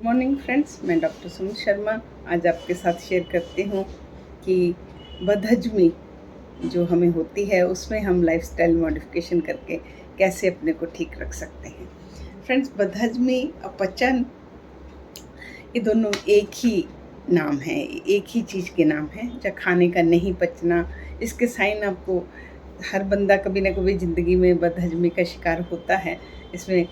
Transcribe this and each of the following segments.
Good morning friends, मैं doctor Sumit Sharma आज आपके साथ शेयर करती हूँ कि बदहजमी जो हमें होती है उसमें हम लाइफस्टाइल मॉडिफिकेशन करके कैसे अपने को ठीक रख सकते हैं। फ्रेंड्स, बदहजमी, अपचन, ये दोनों एक ही नाम है, एक ही चीज़ के नाम हैं। जब खाने का नहीं पचना, इसके साइन आपको हर बंदा कभी ना कभी ज़िंदगी में बदहजमी का शिकार होता है। इसमें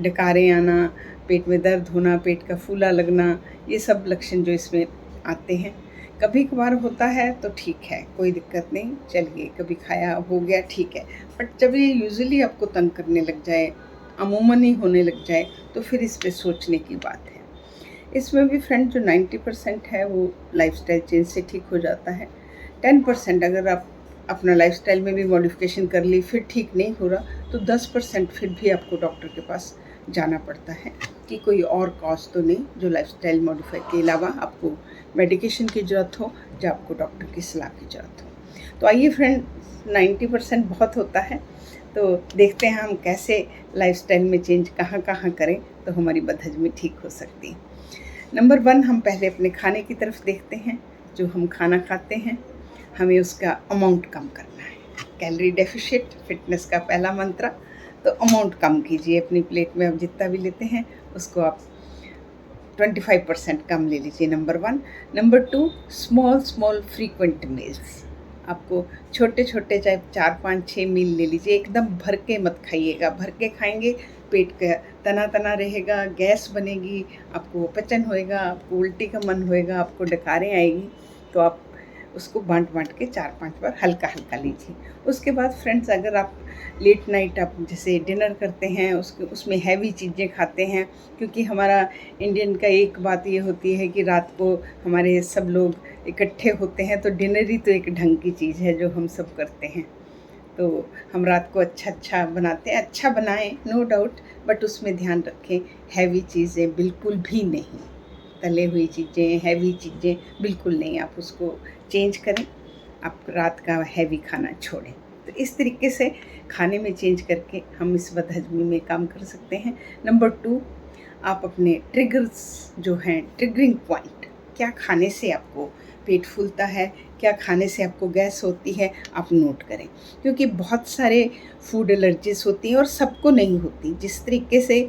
डकारें आना, पेट में दर्द होना, पेट का फूला लगना, ये सब लक्षण जो इसमें आते हैं। कभी कभार होता है तो ठीक है, कोई दिक्कत नहीं, चलिए कभी खाया हो गया ठीक है। बट जब ये यूजुअली आपको तंग करने लग जाए, अमूमन ही होने लग जाए, तो फिर इस पे सोचने की बात है। इसमें भी फ्रेंड जो 90% है वो लाइफस्टाइल चेंज से ठीक हो जाता है। 10% अगर आप अपना लाइफस्टाइल में भी मॉडिफिकेशन कर ली फिर ठीक नहीं हो रहा, तो 10% फिर भी आपको डॉक्टर के पास जाना पड़ता है कि कोई और कॉज तो नहीं जो लाइफस्टाइल मॉडिफाई के अलावा आपको मेडिकेशन की ज़रूरत हो या आपको डॉक्टर की सलाह की ज़रूरत हो। तो आइए फ्रेंड, 90% बहुत होता है, तो देखते हैं हम कैसे लाइफस्टाइल में चेंज कहाँ कहाँ करें तो हमारी बदहजमी ठीक हो सकती है। नंबर 1, हम पहले अपने खाने की तरफ देखते हैं। जो हम खाना खाते हैं हमें उसका अमाउंट कम करना है। कैलोरी डेफिशिट फिटनेस का पहला मंत्र, तो अमाउंट कम कीजिए। अपनी प्लेट में आप जितना भी लेते हैं उसको आप 25% कम ले लीजिए, number 1। Number 2, small frequent meals. आपको छोटे छोटे चाहे 4-5-6 मील ले लीजिए, एकदम भर के मत खाइएगा। भर के खाएंगे पेट का तना तना रहेगा, गैस बनेगी, आपको अपचन होएगा, आपको उल्टी का मन होएगा, आपको डकारें आएगी। तो आप उसको बांट बांट के 4-5 बार हल्का हल्का लीजिए। उसके बाद फ्रेंड्स, अगर आप लेट नाइट आप जैसे डिनर करते हैं उसमें हैवी चीज़ें खाते हैं, क्योंकि हमारा इंडियन का एक बात ये होती है कि रात को हमारे सब लोग इकट्ठे होते हैं, तो डिनर ही तो एक ढंग की चीज़ है जो हम सब करते हैं। तो हम रात को अच्छा बनाते हैं, अच्छा बनाएं नो डाउट, बट उसमें ध्यान रखें हैवी चीज़ें बिल्कुल भी नहीं, तले हुई चीज़ें, हैवी चीज़ें बिल्कुल नहीं। आप उसको चेंज करें, आप रात का हैवी खाना छोड़ें। तो इस तरीके से खाने में चेंज करके हम इस बदहजमी में काम कर सकते हैं। नंबर 2, आप अपने ट्रिगर्स जो हैं, ट्रिगरिंग पॉइंट, क्या खाने से आपको पेट फूलता है, क्या खाने से आपको गैस होती है, आप नोट करें। क्योंकि बहुत सारे फूड एलर्जीज होती हैं और सबको नहीं होती। जिस तरीके से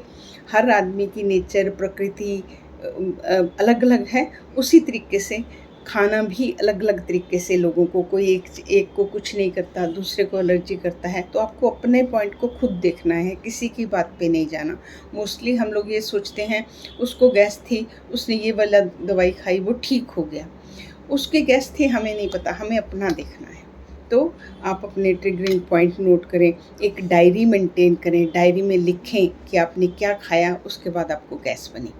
हर आदमी की नेचर, प्रकृति अलग अलग है, उसी तरीके से खाना भी अलग अलग तरीके से लोगों को, कोई एक को कुछ नहीं करता, दूसरे को एलर्जी करता है। तो आपको अपने पॉइंट को खुद देखना है, किसी की बात पे नहीं जाना। मोस्टली हम लोग ये सोचते हैं उसको गैस थी, उसने ये वाला दवाई खाई, वो ठीक हो गया। उसकी गैस थी, हमें नहीं पता, हमें अपना देखना है। तो आप अपने ट्रिगरिंग पॉइंट नोट करें, एक डायरी मेंटेन करें, डायरी में लिखें कि आपने क्या खाया, उसके बाद आपको गैस बनी।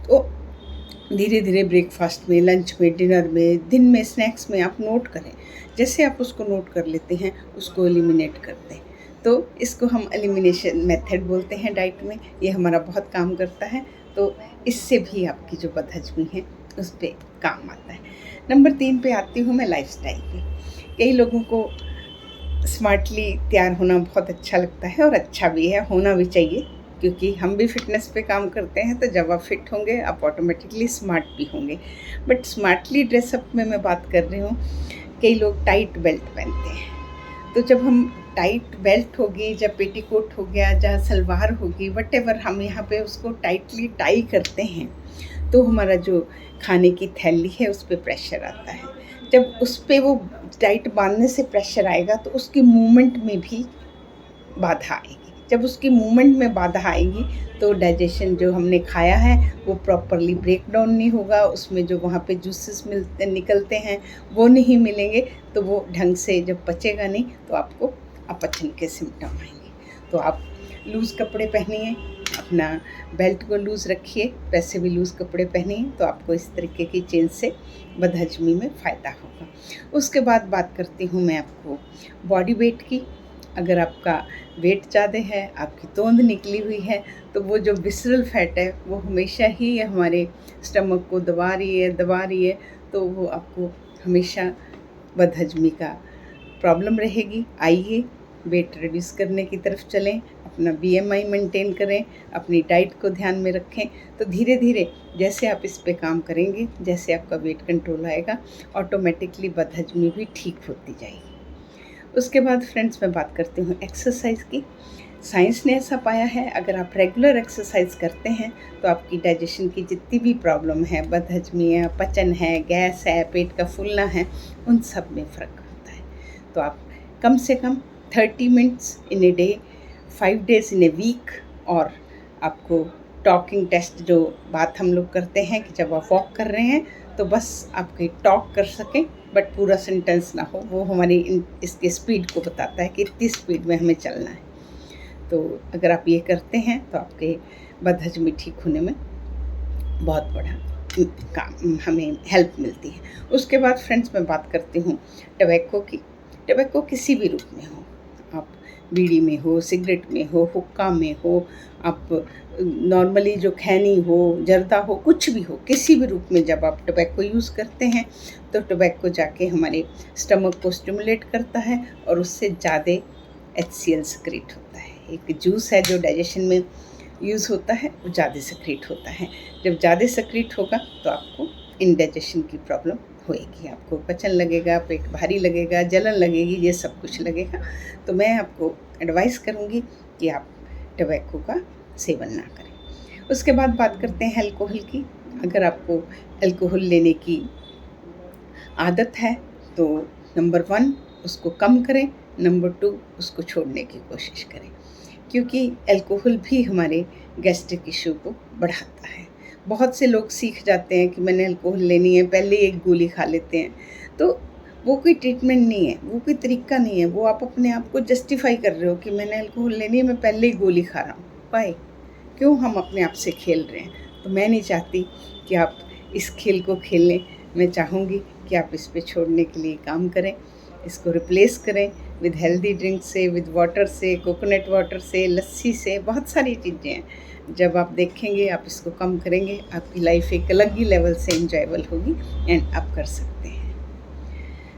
तो धीरे धीरे ब्रेकफास्ट में, लंच में, डिनर में, दिन में, स्नैक्स में आप नोट करें। जैसे आप उसको नोट कर लेते हैं उसको एलिमिनेट करते हैं। तो इसको हम एलिमिनेशन मेथड बोलते हैं डाइट में। ये हमारा बहुत काम करता है। तो इससे भी आपकी जो बदहजमी है उस पर काम आता है। नंबर 3 पे आती हूँ मैं, लाइफस्टाइल पे। कई लोगों को स्मार्टली तैयार होना बहुत अच्छा लगता है, और अच्छा भी है, होना भी चाहिए, क्योंकि हम भी फिटनेस पे काम करते हैं। तो जब आप फिट होंगे आप ऑटोमेटिकली स्मार्ट भी होंगे। बट स्मार्टली ड्रेसअप में मैं बात कर रही हूँ, कई लोग टाइट बेल्ट पहनते हैं। तो जब हम टाइट बेल्ट होगी, जब पेटीकोट हो गया, जहाँ सलवार होगी, वटेवर, हम यहाँ पे उसको टाइटली टाई करते हैं, तो हमारा जो खाने की थैली है उस पर प्रेशर आता है। जब उस पर वो टाइट बांधने से प्रेशर आएगा तो उसकी मूवमेंट में भी बाधा आएगी। जब उसकी मूवमेंट में बाधा आएगी तो डाइजेशन, जो हमने खाया है वो प्रॉपरली ब्रेक डाउन नहीं होगा, उसमें जो वहाँ पे जूसेस निकलते हैं वो नहीं मिलेंगे, तो वो ढंग से जब पचेगा नहीं तो आपको अपचन के सिम्टम आएंगे। तो आप लूज़ कपड़े पहनिए, अपना बेल्ट को लूज़ रखिए, वैसे भी लूज़ कपड़े पहनिए, तो आपको इस तरीके की चेंज से बदहजमी में फ़ायदा होगा। उसके बाद बात करती हूँ मैं आपको बॉडी वेट की। अगर आपका वेट ज़्यादा है, आपकी तोंद निकली हुई है, तो वो जो विसरल फैट है वो हमेशा ही हमारे स्टमक को दबा रही है, तो वो आपको हमेशा बदहजमी का प्रॉब्लम रहेगी। आइए वेट रिड्यूस करने की तरफ चलें, अपना BMI मेंटेन करें, अपनी डाइट को ध्यान में रखें। तो धीरे धीरे जैसे आप इस पे काम करेंगे, जैसे आपका वेट कंट्रोल आएगा, ऑटोमेटिकली बदहजमी भी ठीक होती जाएगी। उसके बाद फ्रेंड्स मैं बात करती हूँ एक्सरसाइज की। साइंस ने ऐसा पाया है, अगर आप रेगुलर एक्सरसाइज करते हैं तो आपकी डाइजेशन की जितनी भी प्रॉब्लम है, बदहजमी है, पचन है, गैस है, पेट का फूलना है, उन सब में फ़र्क होता है। तो आप कम से कम 30 minutes in a day, 5 days in a week, और आपको टॉकिंग टेस्ट, जो बात हम लोग करते हैं कि जब आप वॉक कर रहे हैं तो बस आपकी टॉक कर सकें बट पूरा सेंटेंस ना हो, वो हमारी इसके स्पीड को बताता है कि इतनी स्पीड में हमें चलना है। तो अगर आप ये करते हैं तो आपके बदहजमी ठीक होने में बहुत बड़ा काम हमें हेल्प मिलती है। उसके बाद फ्रेंड्स मैं बात करती हूँ टबैको की। टबैको किसी भी रूप में हो, आप बीड़ी में हो, सिगरेट में हो, हुक्का में हो, आप नॉर्मली जो खैनी हो, जर्दा हो, कुछ भी हो, किसी भी रूप में जब आप टबैको यूज़ करते हैं तो टबैको जाके हमारे स्टमक को स्टिमुलेट करता है और उससे ज़्यादा HCl सिक्रेट होता है। एक जूस है जो डाइजेशन में यूज़ होता है, वो ज़्यादा सिक्रेट होता है। जब ज़्यादा सिक्रेट होगा तो आपको इंडाइजेशन की प्रॉब्लम होएगी, आपको पचन लगेगा, पेट भारी लगेगा, जलन लगेगी, ये सब कुछ लगेगा। तो मैं आपको एडवाइस करूँगी कि आप टबैको का सेवन ना करें। उसके बाद बात करते हैं अल्कोहल की। अगर आपको अल्कोहल लेने की आदत है तो नंबर 1 उसको कम करें, नंबर 2 उसको छोड़ने की कोशिश करें, क्योंकि अल्कोहल भी हमारे गैस्ट्रिक इशू को बढ़ाता है। बहुत से लोग सीख जाते हैं कि मैंने अल्कोहल लेनी है, पहले एक गोली खा लेते हैं। तो वो कोई ट्रीटमेंट नहीं है, वो कोई तरीका नहीं है, वो आप अपने आप को जस्टिफाई कर रहे हो कि मैंने अल्कोहल लेनी है, मैं पहले ही गोली खा रहा हूँ। वाई? क्यों हम अपने आप से खेल रहे हैं? तो मैं नहीं चाहती कि आप इस खेल को खेलें। मैं चाहूँगी कि आप इस पे छोड़ने के लिए काम करें, इसको रिप्लेस करें विद हेल्दी ड्रिंक से, विद वाटर से, कोकोनट वाटर से, लस्सी से, बहुत सारी चीज़ें हैं। जब आप देखेंगे, आप इसको कम करेंगे, आपकी लाइफ एक अलग ही लेवल से इंजॉयबल होगी एंड आप कर सकते हैं।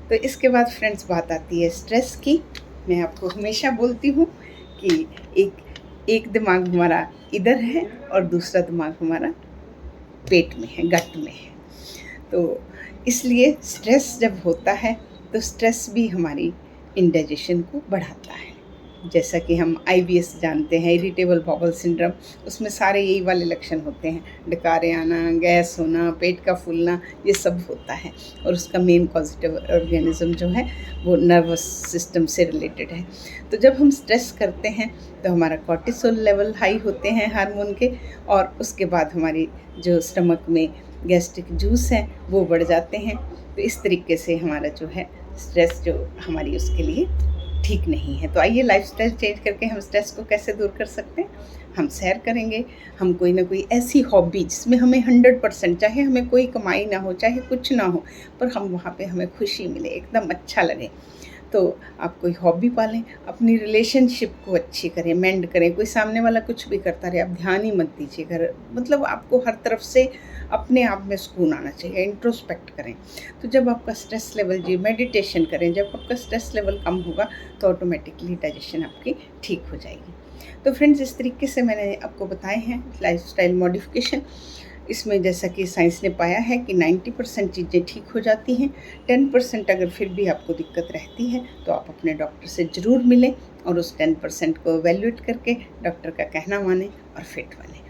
तो इसके बाद फ्रेंड्स बात आती है स्ट्रेस की। मैं आपको हमेशा बोलती हूँ कि एक दिमाग हमारा इधर है और दूसरा दिमाग हमारा पेट में है, गट में है। तो इसलिए स्ट्रेस जब होता है तो स्ट्रेस भी हमारी इंडाइजेशन को बढ़ाता है। जैसा कि हम IBS जानते हैं, इरिटेबल बाउल सिंड्रोम, उसमें सारे यही वाले लक्षण होते हैं, डकारे आना, गैस होना, पेट का फूलना, ये सब होता है। और उसका मेन पॉजिटिव ऑर्गेनिज्म जो है वो नर्वस सिस्टम से रिलेटेड है। तो जब हम स्ट्रेस करते हैं तो हमारा कॉर्टिसोल लेवल हाई होते हैं हार्मोन के, और उसके बाद हमारी जो स्टमक में गैस्ट्रिक जूस हैं वो बढ़ जाते हैं। तो इस तरीके से हमारा जो है स्ट्रेस जो हमारी उसके लिए ठीक नहीं है। तो आइए लाइफस्टाइल चेंज करके हम स्ट्रेस को कैसे दूर कर सकते हैं। हम सैर करेंगे, हम कोई ना कोई ऐसी हॉबी जिसमें हमें 100%, चाहे हमें कोई कमाई ना हो, चाहे कुछ ना हो, पर हम वहाँ पे हमें खुशी मिले, एकदम अच्छा लगे, तो आप कोई हॉबी पालें। अपनी रिलेशनशिप को अच्छी करें, मेंड करें। कोई सामने वाला कुछ भी करता रहे, आप ध्यान ही मत दीजिए। घर मतलब आपको हर तरफ से अपने आप में सुकून आना चाहिए, इंट्रोस्पेक्ट करें। तो जब आपका स्ट्रेस लेवल, जी मेडिटेशन करें, जब आपका स्ट्रेस लेवल कम होगा तो ऑटोमेटिकली डाइजेशन आपकी ठीक हो जाएगी। तो फ्रेंड्स, इस तरीके से मैंने आपको बताए हैं लाइफस्टाइल मॉडिफिकेशन। इसमें जैसा कि साइंस ने पाया है कि 90% चीज़ें ठीक हो जाती हैं। 10% अगर फिर भी आपको दिक्कत रहती है तो आप अपने डॉक्टर से ज़रूर मिलें और उस 10% को एवेल्यूएट करके डॉक्टर का कहना मानें और फिट बनें।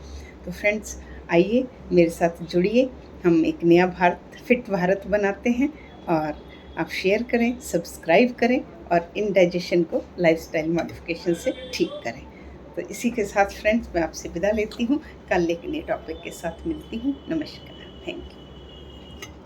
तो फ्रेंड्स, आइए मेरे साथ जुड़िए, हम एक नया भारत, फिट भारत बनाते हैं। और आप शेयर करें, सब्सक्राइब करें और इंडाइजेशन को लाइफस्टाइल मॉडिफिकेशन से ठीक करें। तो इसी के साथ फ्रेंड्स मैं आपसे विदा लेती हूँ। कल एक नए टॉपिक के साथ मिलती हूँ। नमस्कार, थैंक यू।